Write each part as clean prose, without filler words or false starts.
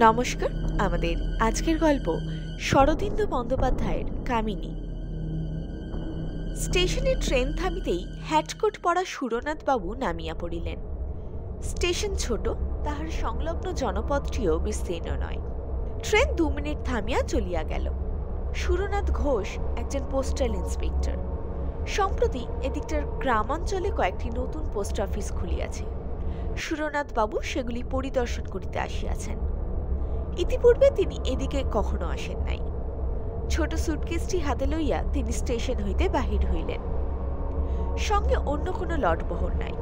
নমস্কার। আমাদের আজকের গল্প শরদিন্দু বন্দ্যোপাধ্যায়ের কামিনী। স্টেশনে ট্রেন থামিতেই হ্যাটকোট পরা সুরনাথ বাবু নামিয়া পড়িলেন। স্টেশন ছোট, তাহার সংলগ্ন জনপদটিও বিস্তীর্ণ নয়। ট্রেন 2 মিনিট থামিয়া চলিয়া গেল। সুরনাথ ঘোষ একজন পোস্টাল ইন্সপেক্টর। সম্প্রতি এদিকটার গ্রামাঞ্চলে কয়েকটি নতুন পোস্ট অফিস খুলিয়াছে। সুরনাথ বাবু সেগুলি পরিদর্শন করিতে আসিয়াছেন। ইতিপূর্বে তিনি এদিকে কখনো আসেন নাই। ছোট সুটকেসটি হাতে লইয়া তিনি স্টেশন হইতে বাহির হইলেন। সঙ্গে অন্য কোনো লটবহর নাই।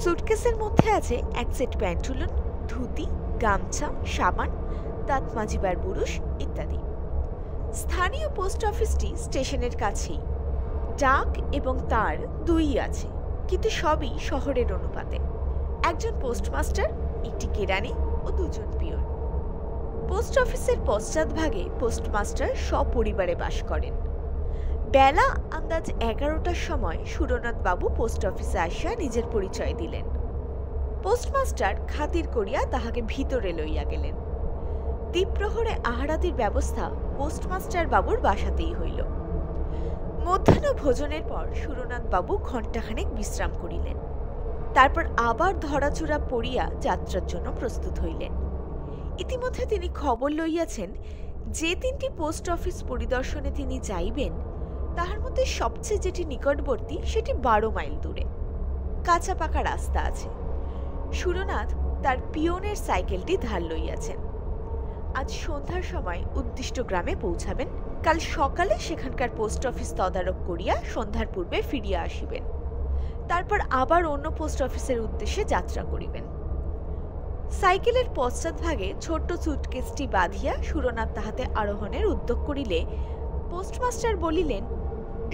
সুটকেসের মধ্যে আছে এক সেট প্যান্টুলন, ধুতি, গামছা, সাবান, দাঁত মাজিবার বুরুশ ইত্যাদি। স্থানীয় পোস্ট অফিসটি স্টেশনের কাছেই। ডাক এবং তার দুই আছে, কিন্তু সবই শহরের অনুপাতে। একজন পোস্টমাস্টার, একটি কেরানি ও 2 জন পিয়ন। পোস্ট অফিসের পশ্চাৎভাগে পোস্টমাস্টার সপরিবারে বাস করেন। বেলা আন্দাজ 11টার সময় সুরনাথ বাবু পোস্ট অফিসে আসিয়া নিজের পরিচয় দিলেন। পোস্টমাস্টার খাতির করিয়া তাহাকে ভিতরে লইয়া গেলেন। দ্বীপ্রহরে আহারাদির ব্যবস্থা পোস্টমাস্টার বাবুর বাসাতেই হইল। মধ্যাহ্ন ভোজনের পর সুরনাথ বাবু ঘণ্টাখানেক বিশ্রাম করিলেন। তারপর আবার ধরাচূড়া পড়িয়া যাত্রার জন্য প্রস্তুত হইলেন। ইতিমধ্যে তিনি খবর লইয়াছেন যে 3টি পোস্ট অফিস পরিদর্শনে তিনি যাইবেন, তাহার মধ্যে সবচেয়ে যেটি নিকটবর্তী সেটি 12 মাইল দূরে। কাঁচা পাকা রাস্তা আছে। সুরনাথ তার পিয়নের সাইকেলটি ধার লইয়াছেন। আজ সন্ধ্যার সময় উদ্দিষ্ট গ্রামে পৌঁছাবেন। কাল সকালে সেখানকার পোস্ট অফিস তদারক করিয়া সন্ধ্যার পূর্বে ফিরিয়া আসিবেন। তারপর আবার অন্য পোস্ট অফিসের উদ্দেশ্যে যাত্রা করিবেন। সাইকেলের পশ্চাৎভাগে ছোট্ট সুটকেসটি বাঁধিয়া সুরনাথ তাহাতে আরোহণের উদ্যোগ করিলে পোস্টমাস্টার বলিলেন,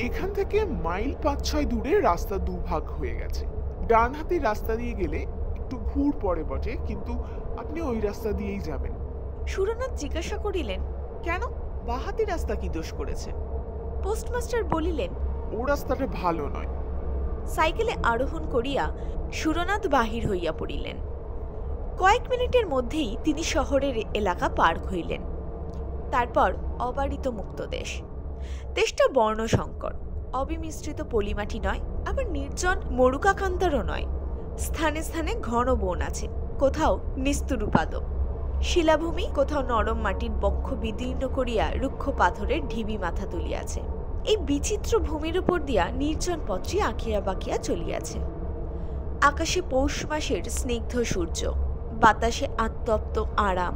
এখান থেকে মাইল 5-6 দূরে রাস্তা দুভাগ হয়ে গেছে। ডান হাতি রাস্তা দিয়ে গেলে একটু ঘুর পড়ে বটে, কিন্তু আপনি ওই রাস্তা দিয়েই যাবেন। সুরনাথ জিজ্ঞাসা করিলেন, কেন, বাহাতি রাস্তা কি দোষ করেছে? পোস্টমাস্টার বলিলেন, ও রাস্তাটা ভালো নয়। সাইকেলে আরোহণ করিয়া সুরনাথ বাহির হইয়া পড়িলেন। কয়েক মিনিটের মধ্যেই তিনি শহরের এলাকা পার হইলেন। তারপর অবারিত মুক্ত দেশ। দেশটা বর্ণসংকর, অবিমিশ্রিত পলিমাটি নয়, আবার নির্জন মরুকাকান্তরও নয়। স্থানে স্থানে ঘন বন আছে, কোথাও নিস্তুরুপাদ শিলাভূমি, কোথাও নরম মাটির বক্ষ বিদীর্ণ করিয়া রুক্ষ পাথরের ঢিবি মাথা তুলিয়াছে। এই বিচিত্র ভূমির উপর দিয়া নির্জন পথটি আঁকিয়া বাঁকিয়া চলিয়াছে। আকাশে পৌষ মাসের স্নিগ্ধ সূর্য, বাতাসে আত্মপ্ত আরাম।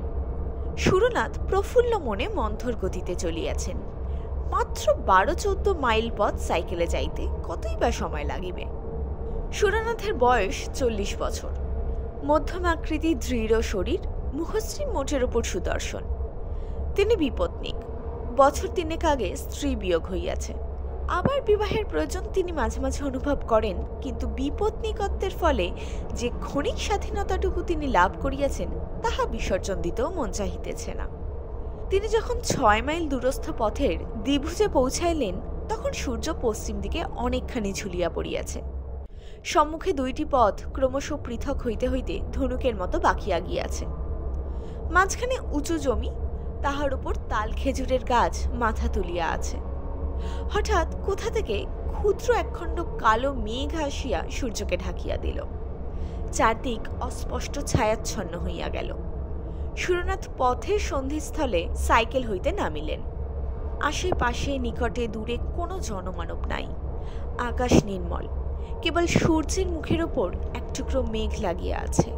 সুরনাথ প্রফুল্ল মনে মন্থর গতিতে চলিয়াছেন। মাত্র 12-14 মাইল পথ সাইকেলে যাইতে কতই বা সময় লাগিবে। সুরনাথের বয়স 40 বছর। মধ্যমাকৃতি দৃঢ় শরীর, মুখশ্রী মোটের ওপর সুদর্শন। তিনি বিপত্নিক। বছর 3 আগে স্ত্রী বিয়োগ হইয়াছে। আবার বিবাহের প্রয়োজন তিনি মাঝে মাঝে অনুভব করেন, কিন্তু বিপত্নিকত্বের ফলে যে ক্ষণিক স্বাধীনতাটুকু তিনি লাভ করিয়াছেন তাহা বিসর্জন দিতেও মন চাহিতেছে না। তিনি যখন 6 মাইল দূরস্থ পথের দ্বিভুজে পৌঁছাইলেন, তখন সূর্য পশ্চিম দিকে অনেকখানি ঝুলিয়া পড়িয়াছে। সম্মুখে 2টি পথ ক্রমশ পৃথক হইতে হইতে ধনুকের মতো বাঁকিয়া গিয়াছে। মাঝখানে উঁচু জমি, তাহার উপর তাল খেজুরের গাছ মাথা তুলিয়া আছে। হঠাৎ কোথা থেকে ক্ষুদ্র একখণ্ড কালো মেঘ আসিয়া সূর্যকে ঢাকিয়া দিল। চারদিক অস্পষ্ট ছায়াচ্ছন্ন হইয়া গেল। সুরনাথ পথের সন্ধিস্থলে সাইকেল হইতে নামিলেন। আশেপাশে নিকটে দূরে কোনো জনমানব নাই। আকাশ নির্মল, কেবল সূর্যের মুখের ওপর এক টুকরো মেঘ লাগিয়া আছে,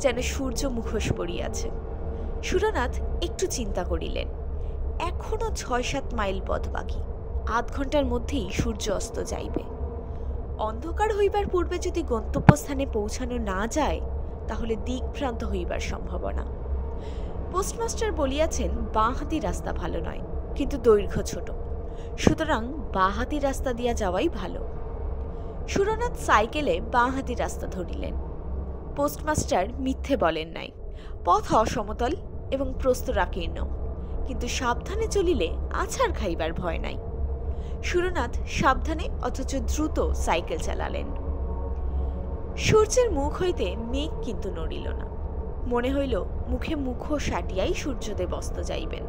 যেন সূর্য মুখোশ পড়িয়াছে। সুরনাথ একটু চিন্তা করিলেন, এখনো 6-7 মাইল পথ বাকি। আধ ঘন্টার মধ্যেই সূর্য অস্ত যাইবে। অন্ধকার হইবার পূর্বে যদি গন্তব্যস্থানে পৌঁছানো না যায়, তাহলে দিকভ্রান্ত হইবার সম্ভাবনা। পোস্টমাস্টার বলিয়াছেন বাঁহাতি রাস্তা ভালো নয়, কিন্তু দৈর্ঘ্য ছোট, সুতরাং বাঁহাতি রাস্তা দিয়া যাওয়াই ভালো। সুরনাথ সাইকেলে বাঁহাতি রাস্তা ধরিলেন। পোস্টমাস্টার মিথ্যে বলেন নাই। পথ অসমতল এবং প্রস্তরাকীর্ণ, কিন্তু সাবধানে চলিলে আছাড় খাইবার ভয় নাই। সুরনাথ সাবধানে অথচ দ্রুত সাইকেল চালালেন। সূর্যের মুখ হইতে মেঘ কিন্তু নড়িল না। মনে হইল মুখে মুখ সাটিয়াই সূর্যদেব অস্ত যাইবেন।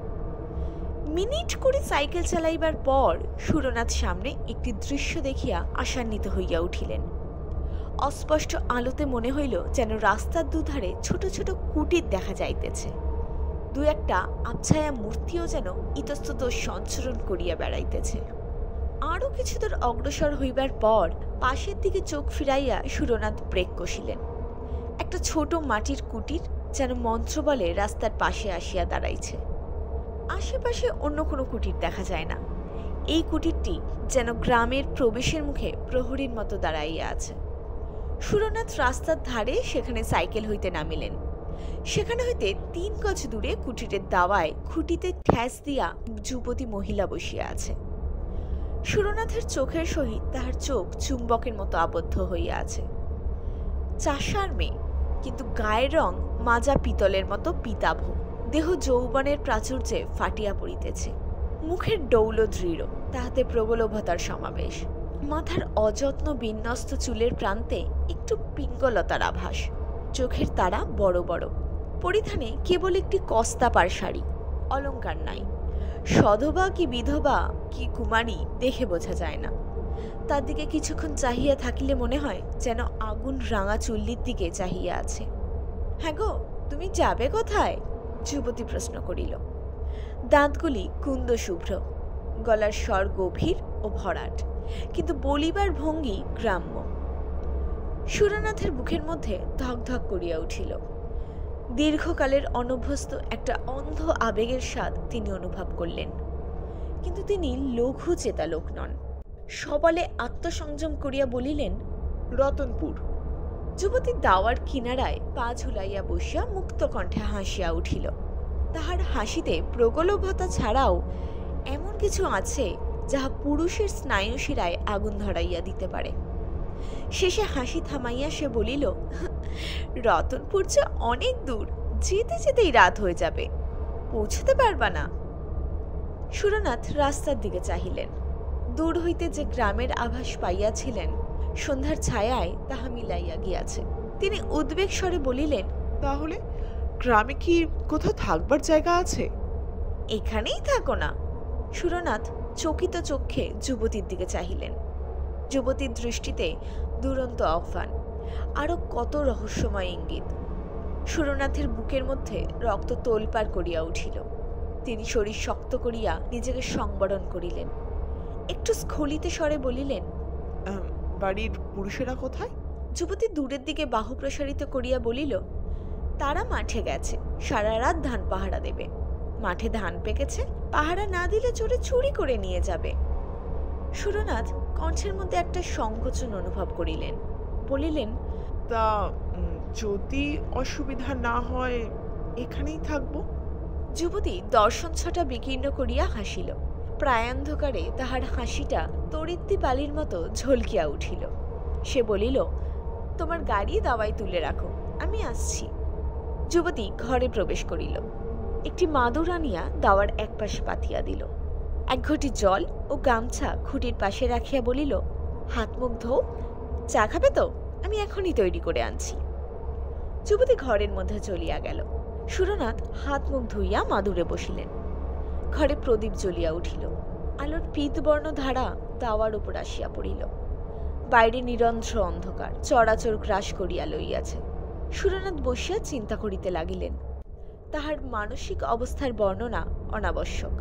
মিনিট করে সাইকেল চালাইবার পর সুরনাথ সামনে একটি দৃশ্য দেখিয়া আশান্বিত হইয়া উঠিলেন। অস্পষ্ট আলোতে মনে হইল যেন রাস্তার দুধারে ছোট ছোট কুটির দেখা যাইতেছে। দু একটা আবছায়া মূর্তিও যেন ইতস্তত সঞ্চরণ করিয়া বেড়াইতেছে। আরও কিছু দূর অগ্রসর হইবার পর পাশের দিকে চোখ ফিরাইয়া সুরনাথ ব্রেক কষিলেন। একটা ছোট মাটির কুটির যেন মন্ত্র বলে রাস্তার পাশে আসিয়া দাঁড়াইছে। আশেপাশে অন্য কোনো কুটির দেখা যায় না। এই কুটিরটি যেন গ্রামের প্রবেশের মুখে প্রহরীর মতো দাঁড়াইয়া আছে। সুরনাথ রাস্তার ধারে সেখানে সাইকেল হইতে নামিলেন। সেখানে হইতে 3 গজ দূরে কুটিরের দাওয়ায় খুঁটিতে ঠ্যাস দিয়া যুবতী মহিলা বসিয়া আছে। সুরনাথের চোখের সহিত তাহার চোখ চুম্বকের মতো আবদ্ধ হইয়া আছে। চাষার মেয়ে, কিন্তু গায়ের রং মাজা পিতলের মতো পিতাভ। দেহ যৌবনের প্রাচুর্যে ফাটিয়া পড়িতেছে। মুখের ডৌল দৃঢ়, তাহাতে প্রগলভতার সমাবেশ। মাথার অযত্ন বিন্যস্ত চুলের প্রান্তে একটু পিঙ্গলতার আভাস। চোখের তারা বড় বড়। পরিধানে কেবল একটি কস্তাপার শাড়ি, অলঙ্কার নাই। সধবা কি বিধবা কি কুমারী দেখে বোঝা যায় না। তার দিকে কিছুক্ষণ চাহিয়া থাকিলে মনে হয় যেন আগুন রাঙা চুল্লির দিকে চাহিয়া আছে। হ্যাঁ গো, তুমি যাবে কোথায়? যুবতী প্রশ্ন করিল। দাঁতগুলি কুন্দ শুভ্র, গলার স্বর গভীর ও ভরাট, কিন্তু বলিবার ভঙ্গি গ্রাম্য। সুরনাথের বুকের মধ্যে ধকধক করিয়া উঠিল। দীর্ঘকালের অনভ্যস্ত একটা অন্ধ আবেগের স্বাদ তিনি অনুভব করলেন। কিন্তু তিনি লঘু চেতা লোক নন। সবলে আত্মসংযম করিয়া বলিলেন, রতনপুর। যুবতী দাওয়ার কিনারায় পা ঝুলাইয়া বসিয়া মুক্ত কণ্ঠে হাসিয়া উঠিল। তাহার হাসিতে প্রগলভতা ছাড়াও এমন কিছু আছে যাহা পুরুষের স্নায়ুশিরায় আগুন ধরাইয়া দিতে পারে। শেষে হাসি থামাইয়া সে বলিল, রতনপুর যে অনেক দূর, যেতে যেতেই রাত হয়ে যাবে, পৌঁছতে পারবা না। সুরনাথ রাস্তার দিকে চাহিলেন। দূর হইতে যে গ্রামের আভাস পাইয়াছিলেন, সন্ধ্যার ছায়ায় তাহা মিলাইয়া গিয়াছে। তিনি উদ্বেগ স্বরে বলিলেন, তাহলে গ্রামে কি কোথাও থাকবার জায়গা আছে? এখানেই থাকো না। সুরনাথ চকিত চক্ষে যুবতীর দিকে চাহিলেন। যুবতীর দৃষ্টিতে দুরন্ত আহ্বান, আরো কত রহস্যময় ইঙ্গিত। সুরনাথের বুকের মধ্যে রক্ত তোলপাড় করিয়া উঠিল। তিনি শরীর শক্ত করিয়া নিজেকে সংবরণ করিলেন। একটু স্খলিত স্বরে বলিলেন, বাড়ির পুরুষেরা কোথায়? যুবতী দূরের দিকে বাহু প্রসারিত করিয়া বলিল, তারা মাঠে গেছে, সারা রাত ধান পাহারা দেবে। মাঠে ধান পেকেছে, পাহারা না দিলে চোরে চুরি করে নিয়ে যাবে। সুরনাথ কণ্ঠের মধ্যে একটা সংকোচন অনুভব করিলেন। বলিলেন, তা যদি অসুবিধা না হয় এখানেই থাকবো। যুবতী দর্শন ছটা বিকীর্ণ করিয়া হাসিল। প্রায়ান্ধকারে তাহার হাসিটা তরিত্তি পালির মতো ঝলকিয়া উঠিল। সে বলিল, তোমার গাড়ি দাওয়ায় তুলে রাখো, আমি আসছি। যুবতী ঘরে প্রবেশ করিল। একটি মাদুর আনিয়া দাওয়ার এক পাশে পাতিয়া দিল। এক ঘটি জল ও গামছা খুঁটির পাশে রাখিয়া বলিল, হাত মুখ ধো, চা খাবে তো? আমি এখনই তৈরি করে আনছি। যুবতী ঘরের মধ্যে চলিয়া গেল। সুরনাথ হাত মুখ ধুইয়া মাদুরে বসিলেন। ঘরে প্রদীপ জ্বলিয়া উঠিল। আলোর পীতবর্ণ ধারা দাওয়ার উপর আসিয়া পড়িল। বাইরে নিরন্ধ্র অন্ধকার চরাচর গ্রাস করিয়া লইয়াছে। সুরনাথ বসিয়া চিন্তা করিতে লাগিলেন। তাহার মানসিক অবস্থার বর্ণনা অনাবশ্যক।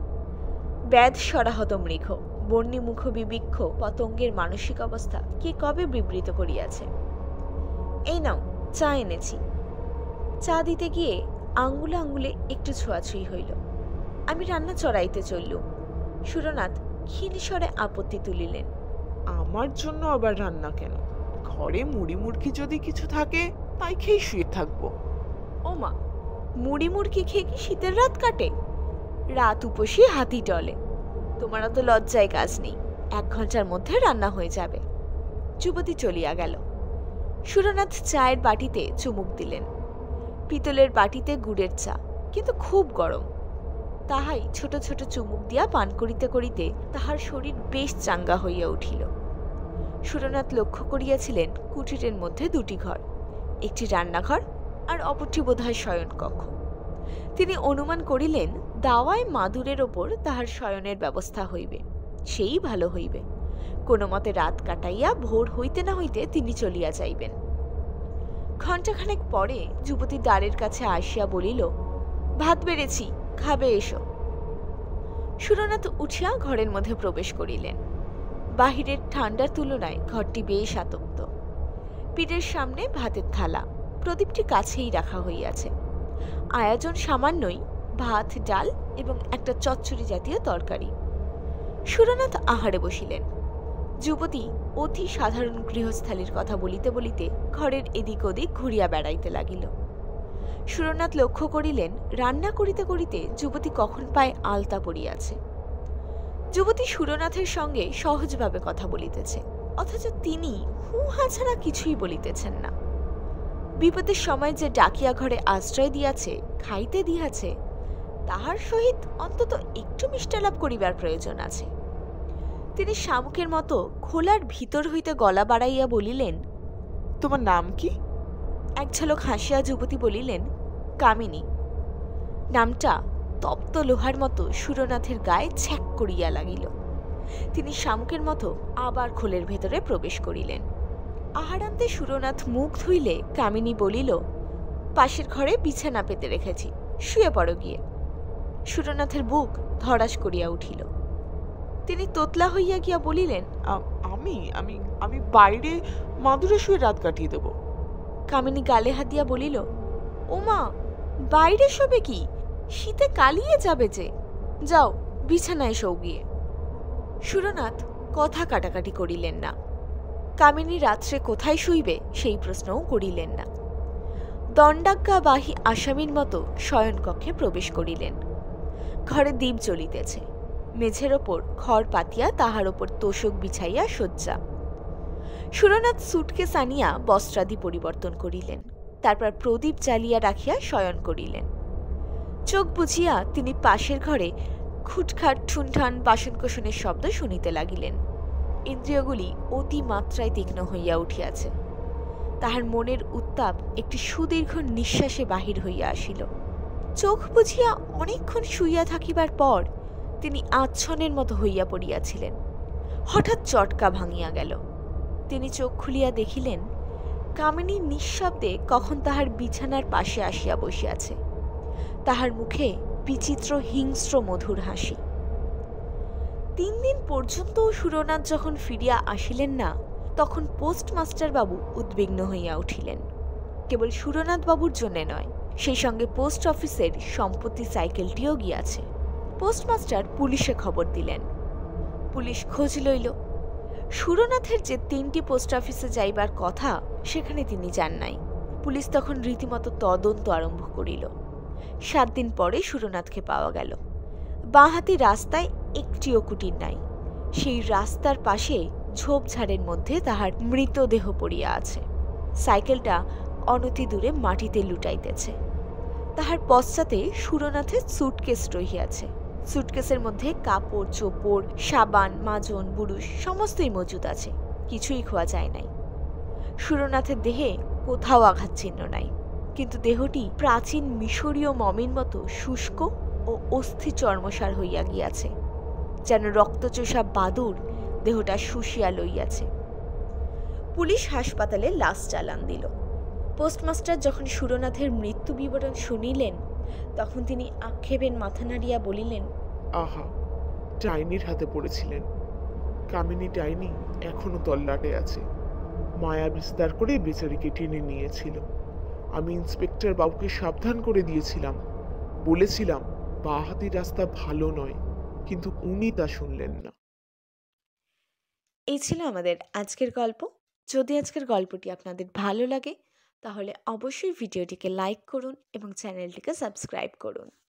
ব্যাধ সরাহত মৃগ, বর্ণিমুখ বিবৃক্ষ পতঙ্গের মানসিক অবস্থা কে কবে বিবৃত করিয়াছে। এই নাও, চা এনেছি। চা দিতে গিয়ে আঙ্গুলে আঙ্গুলে একটু ছোঁয়াছুঁই হইল। আমি রান্না চড়াইতে চললুম। সুরনাথ ক্ষীণ স্বরে আপত্তি তুলিলেন, আমার জন্য আবার রান্না কেন? ঘরে মুড়ি মুড়কি যদি কিছু থাকে তাই খেয়ে শুয়ে থাকবো। ও মা, মুড়ি মুড়কি খেয়ে কি শীতের রাত কাটে? রাত উপসী হাতি টলে। তোমার অত লজ্জায় কাজ নেই, 1 ঘন্টার মধ্যে রান্না হয়ে যাবে। যুবতী চলিয়া গেল। সুরনাথ চায়ের বাটিতে চুমুক দিলেন। পিতলের বাটিতে গুড়ের চা, কিন্তু খুব গরম। তাহাই ছোট ছোট চুমুক দিয়া পান করিতে করিতে তাহার শরীর বেশ চাঙ্গা হইয়া উঠিল। সুরনাথ লক্ষ্য করিয়াছিলেন কুটিরের মধ্যে 2টি ঘর, একটি রান্নাঘর আর অপরটি বোধহয় শয়নকক্ষ। তিনি অনুমান করিলেন দাওয়ায় মাদুরের ওপর তাহার শয়নের ব্যবস্থা হইবে, সেই ভালো হইবে। কোনো মতে রাত কাটাইয়া ভোর হইতে না হইতে তিনি চলিয়া যাইবেন। ঘণ্টাখানেক পরে যুবতী দ্বারের কাছে আসিয়া বলিল, ভাত বেড়েছি, খাবে এসো। সুরনাথ উঠিয়া ঘরের মধ্যে প্রবেশ করিলেন। বাহিরের ঠান্ডার তুলনায় ঘরটি বেশ আতপ্ত। পীঠের সামনে ভাতের থালা, প্রদীপটি কাছেই রাখা হইয়াছে। আয়োজন সামান্যই, ভাত, ডাল এবং একটা চচ্চড়ি জাতীয় তরকারি। সুরনাথ আহারে বসিলেন। যুবতী অতি সাধারণ গৃহস্থালির কথা বলিতে বলিতে ঘরের এদিক ওদিক ঘুরিয়া বেড়াইতে লাগিল। সুরনাথ লক্ষ্য করিলেন রান্না করিতে করিতে যুবতী কখন পায় আলতা পড়িয়াছে। যুবতী সুরনাথের সঙ্গে সহজভাবে কথা বলিতেছে, অথচ তিনি হুহা ছাড়া কিছুই বলিতেছেন না। বিপদের সময় যে ডাকিয়া ঘরে আশ্রয় দিয়াছে, খাইতে দিয়াছে, তাহার সহিত অন্তত একটু মিষ্টালাপ করিবার প্রয়োজন আছে। তিনি শামুকের মতো খোলার ভিতর হইতে গলা বাড়াইয়া বলিলেন, তোমার নাম কি? এক ঝলক হাসিয়া যুবতী বলিলেন, কামিনী। নামটা তপ্ত লোহার মতো সুরনাথের গায়ে ছ্যাক করিয়া লাগিল। তিনি শামুকের মতো আবার খোলের ভেতরে প্রবেশ করিলেন। আহারান্তে সুরনাথ মুখ ধুইলে কামিনী বলিল, পাশের ঘরে বিছানা পেতে রেখেছি, শুয়ে পড়ো গিয়ে। সুরনাথের বুক ধড়াস করিয়া উঠিল। তিনি তোতলা হইয়া গিয়া বলিলেন, আমি আমি আমি বাইরে মাদুরে শুয়ে রাত কাটিয়ে দেব। কামিনী গালে হাত দিয়া বলিল, ওমা, বাইরে শোবে কি? শীতে কালিয়ে যাবে যে, যাও বিছানায় শোও গিয়ে। সুরনাথ কথা কাটাকাটি করিলেন না। কামিনী রাত্রে কোথায় শুইবে সেই প্রশ্নও করিলেন না। দণ্ডাজ্ঞাবাহী আসামির মতো শয়নকক্ষে প্রবেশ করিলেন। ঘরে দীপ জ্বলিতেছে। মেঝের ওপর খড় পাতিয়া তাহার ওপর তোষক বিছাইয়া শয্যা। সুরনাথ সুটকেস আনিয়া বস্ত্রাদি পরিবর্তন করিলেন। তারপর প্রদীপ জ্বালিয়া রাখিয়া শয়ন করিলেন। চোখ বুঝিয়া তিনি পাশের ঘরে খুটখাট ঠুনঠান বাসনকোসনের শব্দ শুনিতে লাগিলেন। ইন্দ্রিয়গুলি অতি মাত্রায় তীক্ষ্ণ হইয়া উঠিয়াছে। তাহার মনের উত্তাপ একটি সুদীর্ঘ নিঃশ্বাসে বাহির হইয়া আসিল। চোখ বুঝিয়া অনেকক্ষণ শুইয়া থাকিবার পর তিনি আচ্ছন্নের মতো হইয়া পড়িয়াছিলেন। হঠাৎ চটকা ভাঙিয়া গেল। তিনি চোখ খুলিয়া দেখিলেন কামিনী নিঃশব্দে কখন তাহার বিছানার পাশে আসিয়া বসিয়াছে। তাহার মুখে বিচিত্র হিংস্র মধুর হাসি। 3 দিন পর্যন্ত সুরনাথ যখন ফিরিয়া আসিলেন না, তখন পোস্টমাস্টার বাবু উদ্বিগ্ন হইয়া উঠিলেন। কেবল সুরনাথ বাবুর জন্য নয়, সেই সঙ্গে পোস্ট অফিসের সম্পত্তি সাইকেলটিও গিয়াছে। পোস্টমাস্টার পুলিশে খবর দিলেন। পুলিশ খোঁজ লইল। সুরনাথের যে 3টি পোস্ট অফিসে যাইবার কথা, সেখানে তিনি যান নাই। পুলিশ তখন রীতিমতো তদন্ত আরম্ভ করিল। 7 দিন পরে সুরনাথকে পাওয়া গেল। বাঁহাতি রাস্তায় একটিও কুটির নাই। সেই রাস্তার পাশে ঝোপঝাড়ের মধ্যে তাহার মৃতদেহ পড়িয়া আছে। সাইকেলটা অনতি দূরে মাটিতে লুটাইতেছে। তাহার পশ্চাতে সুরনাথের সুটকেস রহিয়াছে। সুটকেসের মধ্যে কাপড় চোপড়, সাবান, মাজন, বুরুশ সমস্তই মজুদ আছে। কিছুই খোয়া যায় নাই। সুরনাথের দেহে কোথাও আঘাত চিহ্ন নাই, কিন্তু দেহটি প্রাচীন মিশরীয় মমির মতো শুষ্ক ও অস্থি চর্মসার হইয়া গিয়াছে, যেন রক্তচোষা বাদুর দেহটা শুষিয়া লইয়াছে। পুলিশ হাসপাতালে লাশ চালান দিল। পোস্টমাস্টার যখন সুরনাথের মৃত্যু বিবরণ শুনিলেন, তখন তিনি আক্ষেপের মাথা নাড়িয়া বলিলেন, আহা, ডাইনির হাতে পড়েছিলেন। কামিনী ডাইনি এখনো তল্লাটে আছে। মায়া বিস্তার করে বেচারিকে টেনে নিয়েছিল। আমি ইন্সপেক্টর বাবুকে সাবধান করে দিয়েছিলাম, বলেছিলাম বাঁহাতি রাস্তা ভালো নয়, কিন্তু উনি তা শুনলেন না। এই ছিল আমাদের আজকের গল্প। যদি আজকের গল্পটি আপনাদের ভালো লাগে, তাহলে অবশ্যই ভিডিওটিকে লাইক করুন এবং চ্যানেলটিকে সাবস্ক্রাইব করুন।